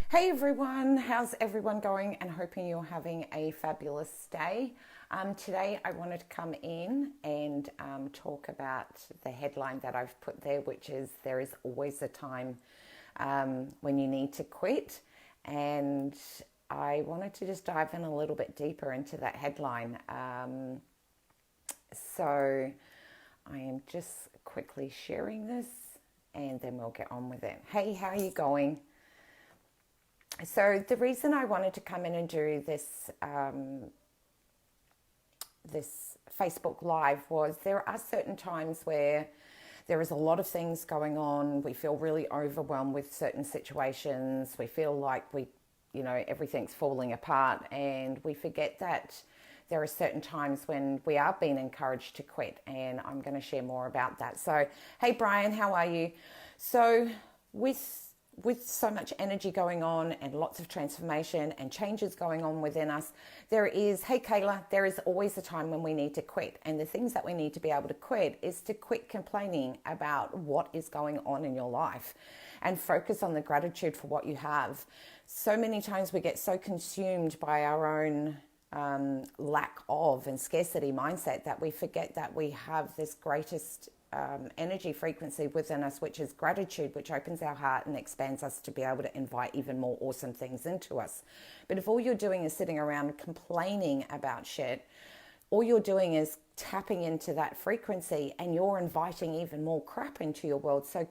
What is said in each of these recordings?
Hey everyone, how's everyone going? And hoping you're having a fabulous day. Today I wanted to come in and talk about the headline that I've put there, which is there is always a time when you need to quit. And I wanted to just dive in a little bit deeper into that headline. So I am just quickly sharing this and then we'll get on with it. Hey, how are you going? So the reason I wanted to come in and do this Facebook Live was there are certain times where there is a lot of things going on. We feel really overwhelmed with certain situations. We feel like everything's falling apart, and we forget that there are certain times when we are being encouraged to quit. And I'm going to share more about that. So, hey Brian, how are you? So with so much energy going on and lots of transformation and changes going on within us, hey Kayla, there is always a time when we need to quit. And the things that we need to be able to quit is to quit complaining about what is going on in your life and focus on the gratitude for what you have. So many times we get so consumed by our own lack of and scarcity mindset that we forget that we have this greatest energy frequency within us, which is gratitude, which opens our heart and expands us to be able to invite even more awesome things into us. But if all you're doing is sitting around complaining about shit, all you're doing is tapping into that frequency and you're inviting even more crap into your world. So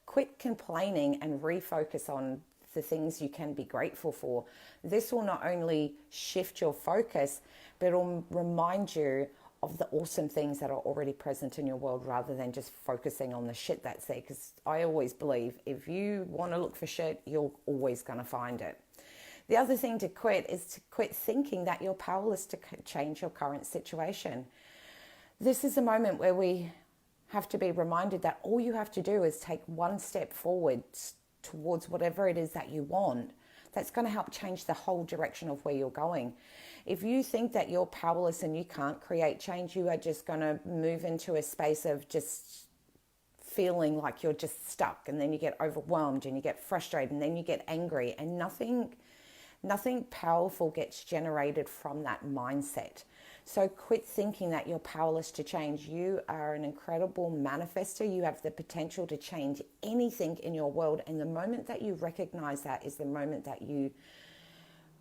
quit complaining and refocus on the things you can be grateful for. This will not only shift your focus, but it'll remind you of the awesome things that are already present in your world rather than just focusing on the shit that's there. Because I always believe if you want to look for shit, you're always going to find it. The other thing to quit is to quit thinking that you're powerless to change your current situation. This is a moment where we have to be reminded that all you have to do is take one step forward towards whatever it is that you want. That's going to help change the whole direction of where you're going. If you think that you're powerless and you can't create change, you are just going to move into a space of just feeling like you're just stuck, and then you get overwhelmed and you get frustrated and then you get angry, and nothing powerful gets generated from that mindset. So quit thinking that you're powerless to change. You are an incredible manifester. You have the potential to change anything in your world. And the moment that you recognize that is the moment that you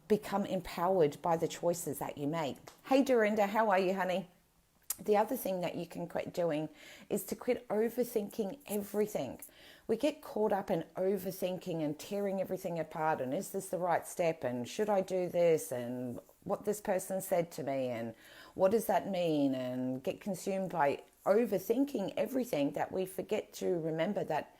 become empowered by the choices that you make. Hey Dorinda, how are you, honey? The other thing that you can quit doing is to quit overthinking everything. We get caught up in overthinking and tearing everything apart, and is this the right step, and should I do this, and what this person said to me, and what does that mean, and get consumed by overthinking everything, that we forget to remember that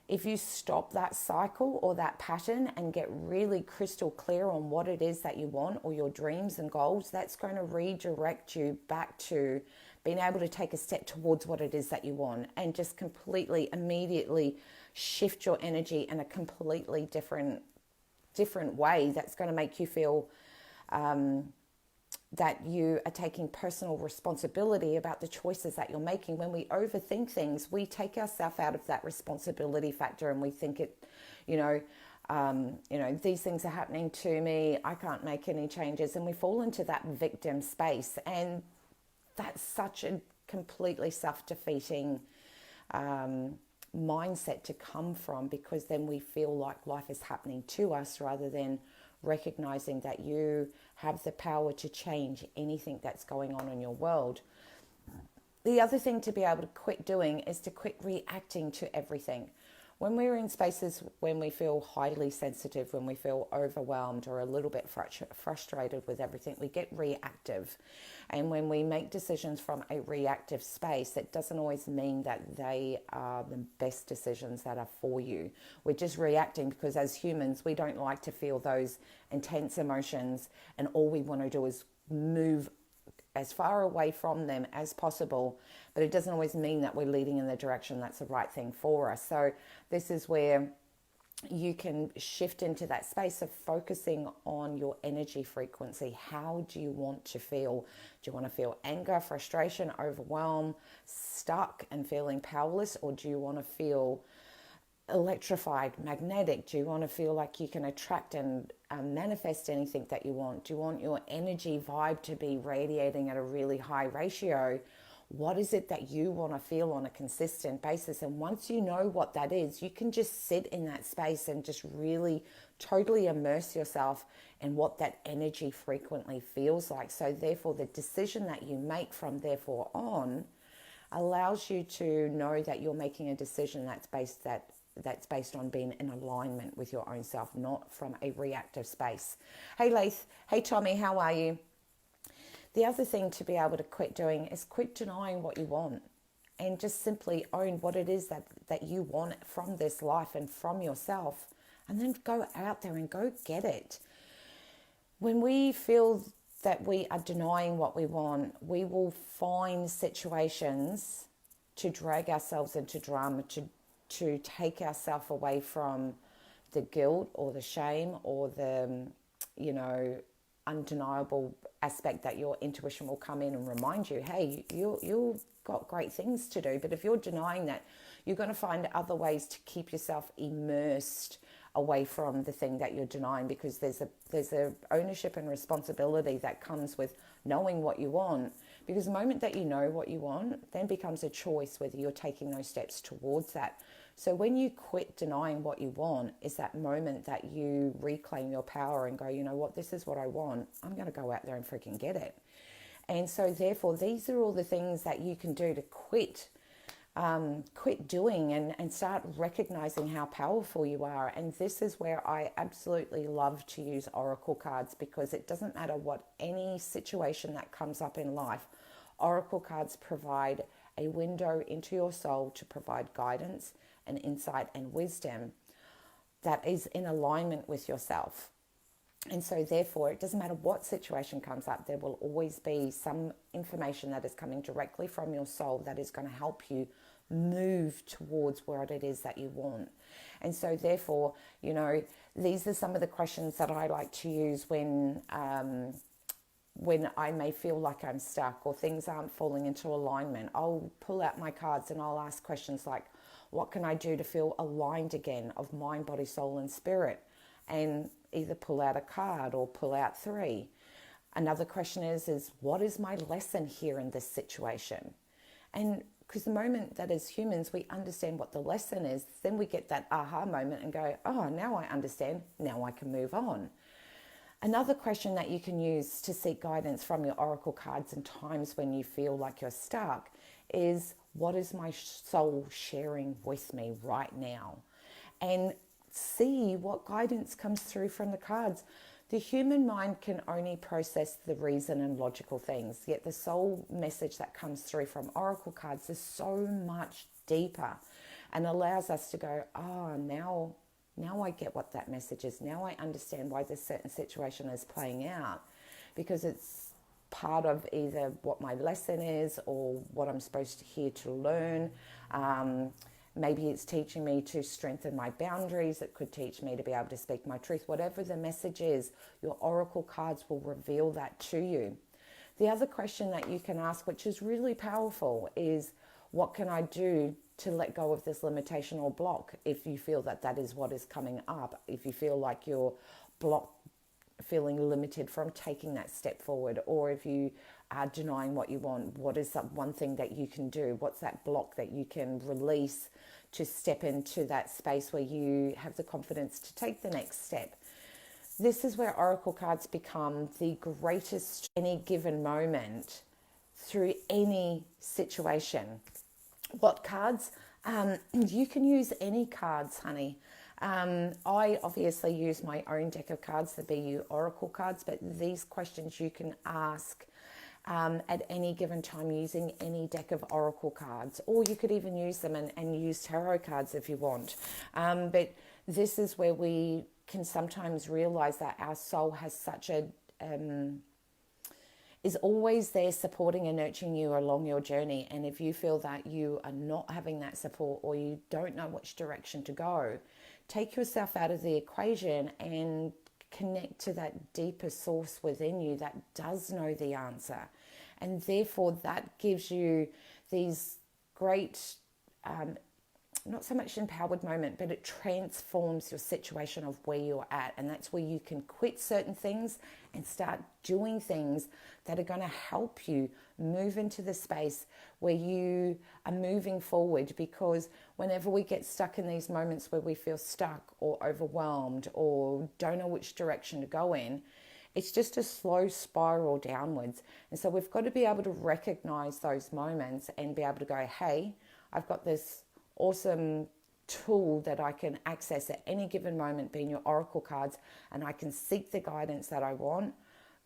if you stop that cycle or that pattern and get really crystal clear on what it is that you want, or your dreams and goals, that's going to redirect you back to being able to take a step towards what it is that you want, and just completely, immediately shift your energy in a completely different way that's going to make you feel that you are taking personal responsibility about the choices that you're making. When we overthink things, we take ourselves out of that responsibility factor, and we think these things are happening to me, I can't make any changes, and we fall into that victim space. And that's such a completely self-defeating mindset to come from, because then we feel like life is happening to us rather than recognizing that you have the power to change anything that's going on in your world. The other thing to be able to quit doing is to quit reacting to everything. When we're in spaces when we feel highly sensitive, when we feel overwhelmed or a little bit frustrated with everything, we get reactive. And when we make decisions from a reactive space, it doesn't always mean that they are the best decisions that are for you. We're just reacting because as humans, we don't like to feel those intense emotions, and all we want to do is move as far away from them as possible, but it doesn't always mean that we're leading in the direction that's the right thing for us. So this is where you can shift into that space of focusing on your energy frequency. How do you want to feel? Do you want to feel anger, frustration, overwhelm, stuck and feeling powerless? Or do you want to feel electrified, magnetic? Do you want to feel like you can attract and manifest anything that you want? Do you want your energy vibe to be radiating at a really high ratio? What is it that you want to feel on a consistent basis? And once you know what that is, you can just sit in that space and just really totally immerse yourself in what that energy frequently feels like. So therefore, the decision that you make from therefore on allows you to know that you're making a decision that's based on being in alignment with your own self, not from a reactive space. Hey Lise, hey Tommy, how are you? The other thing to be able to quit doing is quit denying what you want and just simply own what it is that you want from this life and from yourself, and then go out there and go get it. When we feel that we are denying what we want, we will find situations to drag ourselves into drama, to take ourselves away from the guilt or the shame or the, undeniable aspect that your intuition will come in and remind you, hey, you've got great things to do. But if you're denying that, you're going to find other ways to keep yourself immersed away from the thing that you're denying, because there's a ownership and responsibility that comes with knowing what you want. Because the moment that you know what you want, then becomes a choice whether you're taking those steps towards that. So when you quit denying what you want, is that moment that you reclaim your power and go, you know what, this is what I want. I'm going to go out there and freaking get it. And so therefore, these are all the things that you can do to quit doing and start recognizing how powerful you are. And this is where I absolutely love to use oracle cards, because it doesn't matter what any situation that comes up in life, oracle cards provide a window into your soul to provide guidance and insight and wisdom that is in alignment with yourself. And so therefore, it doesn't matter what situation comes up, there will always be some information that is coming directly from your soul that is going to help you move towards what it is that you want. And so therefore, these are some of the questions that I like to use when I may feel like I'm stuck or things aren't falling into alignment. I'll pull out my cards and I'll ask questions like, what can I do to feel aligned again of mind, body, soul, and spirit? And either pull out a card or pull out 3. Another question is what is my lesson here in this situation? And because the moment that as humans we understand what the lesson is, then we get that aha moment and go, oh, now I understand, now I can move on. Another question that you can use to seek guidance from your oracle cards in times when you feel like you're stuck is, what is my soul sharing with me right now? And see what guidance comes through from the cards. The human mind can only process the reason and logical things, yet the soul message that comes through from oracle cards is so much deeper and allows us to go, oh, now I get what that message is. Now I understand why this certain situation is playing out, because it's part of either what my lesson is or what I'm supposed to hear to learn. Maybe it's teaching me to strengthen my boundaries. It could teach me to be able to speak my truth. Whatever the message is, your oracle cards will reveal that to you. The other question that you can ask, which is really powerful, is what can I do to let go of this limitation or block? If you feel that that is what is coming up, if you feel like you're feeling limited from taking that step forward, or if you are denying what you want, what is that one thing that you can do? What's that block that you can release to step into that space where you have the confidence to take the next step? This is where oracle cards become the greatest any given moment through any situation. What cards? You can use any cards, honey. I obviously use my own deck of cards, the BU Oracle cards, but these questions you can ask at any given time using any deck of Oracle cards, or you could even use them and use tarot cards if you want. But this is where we can sometimes realize that our soul has such a is always there supporting and nurturing you along your journey. And if you feel that you are not having that support, or you don't know which direction to go, take yourself out of the equation and connect to that deeper source within you that does know the answer. And therefore that gives you these great not so much empowered moment, but it transforms your situation of where you're at. And that's where you can quit certain things and start doing things that are going to help you move into the space where you are moving forward. Because whenever we get stuck in these moments where we feel stuck or overwhelmed or don't know which direction to go in, it's just a slow spiral downwards. And so we've got to be able to recognize those moments and be able to go, hey, I've got this awesome tool that I can access at any given moment, being your oracle cards, and I can seek the guidance that I want.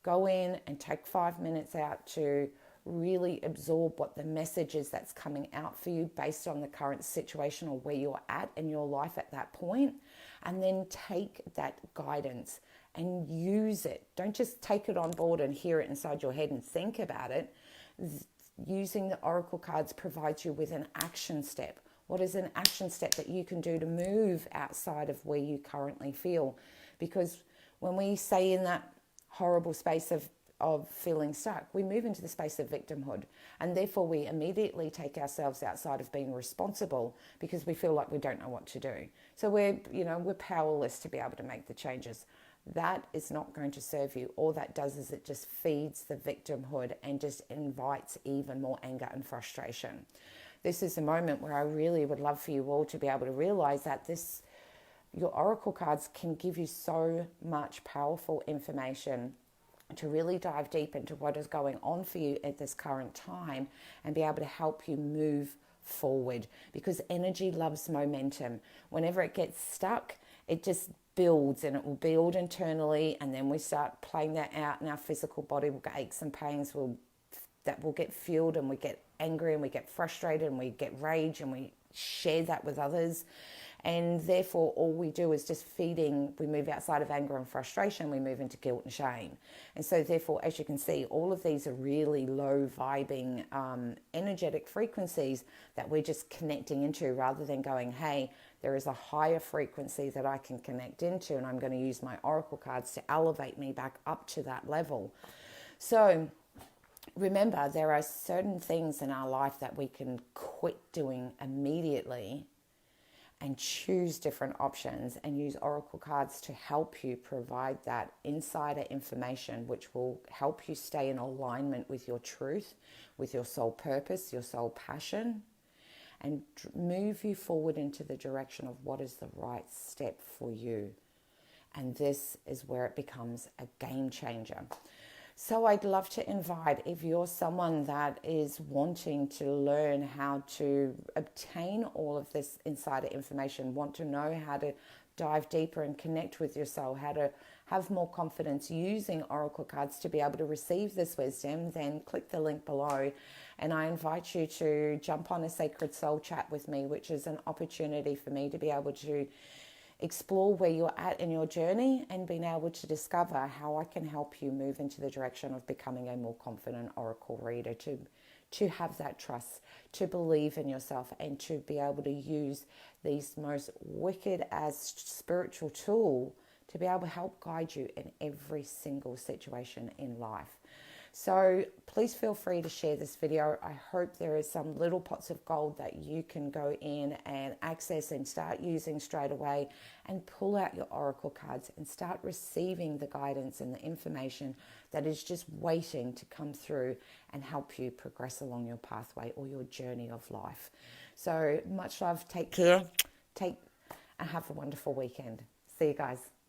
Go in and take 5 minutes out to really absorb what the message is that's coming out for you based on the current situation or where you're at in your life at that point. And then take that guidance and use it. Don't just take it on board and hear it inside your head and think about it. Using the oracle cards provides you with an action step. What is an action step that you can do to move outside of where you currently feel? Because when we stay in that horrible space of feeling stuck, we move into the space of victimhood. And therefore we immediately take ourselves outside of being responsible because we feel like we don't know what to do. So we're powerless to be able to make the changes. That is not going to serve you. All that does is it just feeds the victimhood and just invites even more anger and frustration. This is a moment where I really would love for you all to be able to realize that your oracle cards can give you so much powerful information to really dive deep into what is going on for you at this current time and be able to help you move forward, because energy loves momentum. Whenever it gets stuck, it just builds, and it will build internally, and then we start playing that out in our physical body. We'll get aches and pains that will get fueled, and we get angry and we get frustrated and we get rage and we share that with others. And therefore all we do is just we move outside of anger and frustration, we move into guilt and shame. And so therefore, as you can see, all of these are really low vibing energetic frequencies that we're just connecting into, rather than going, hey, there is a higher frequency that I can connect into, and I'm going to use my oracle cards to elevate me back up to that level. So remember, there are certain things in our life that we can quit doing immediately and choose different options and use oracle cards to help you provide that insider information, which will help you stay in alignment with your truth, with your soul purpose, your soul passion, and move you forward into the direction of what is the right step for you. And this is where it becomes a game changer. So I'd love to invite, if you're someone that is wanting to learn how to obtain all of this insider information, want to know how to dive deeper and connect with your soul, how to have more confidence using oracle cards to be able to receive this wisdom, then click the link below. And I invite you to jump on a sacred soul chat with me, which is an opportunity for me to be able to explore where you're at in your journey and being able to discover how I can help you move into the direction of becoming a more confident oracle reader, to have that trust, to believe in yourself, and to be able to use these most wicked as spiritual tool to be able to help guide you in every single situation in life. So please feel free to share this video. I hope there is some little pots of gold that you can go in and access and start using straight away, and pull out your oracle cards and start receiving the guidance and the information that is just waiting to come through and help you progress along your pathway or your journey of life. So much love. Take care. And have a wonderful weekend. See you guys.